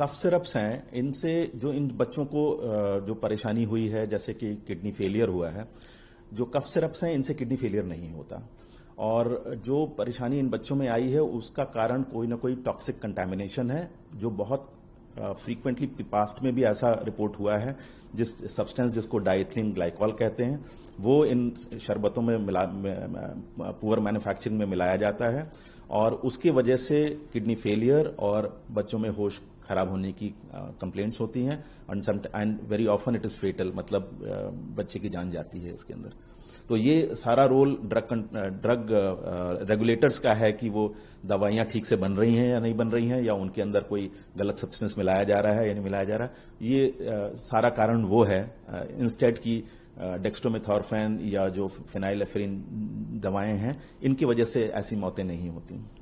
कफ syrups हैं, इनसे जो इन बच्चों को जो परेशानी हुई है, जैसे कि किडनी फेलियर हुआ है, जो कफ सिरप्स हैं इनसे किडनी फेलियर नहीं होता। और जो परेशानी इन बच्चों में आई है उसका कारण कोई ना कोई टॉक्सिक कंटामिनेशन है, जो बहुत फ्रीक्वेंटली पास्ट में भी ऐसा रिपोर्ट हुआ है। जिस सब्सटेंस जिसको डाइथिलीन ग्लाइकॉल कहते हैं, वो इन शरबतों में पुअर मैन्युफैक्चरिंग में मिलाया जाता है और उसकी वजह से किडनी फेलियर और बच्चों में होश खराब होने की कंप्लेंट्स होती हैं and very often it is fatal, मतलब बच्चे की जान जाती है इसके अंदर। तो ये सारा रोल ड्रग रेगुलेटर्स का है कि वो दवाइयां ठीक से बन रही हैं या नहीं बन रही हैं, या उनके अंदर कोई गलत सब्सटेंस मिलाया जा रहा है या नहीं मिलाया जा रहा। ये सारा कारण वो है, इंस्टेड की डेक्स्ट्रोमेथॉर्फेन या जो फिनाइलेफ्रिन दवाएं हैं, इनकी वजह से ऐसी मौतें नहीं होती।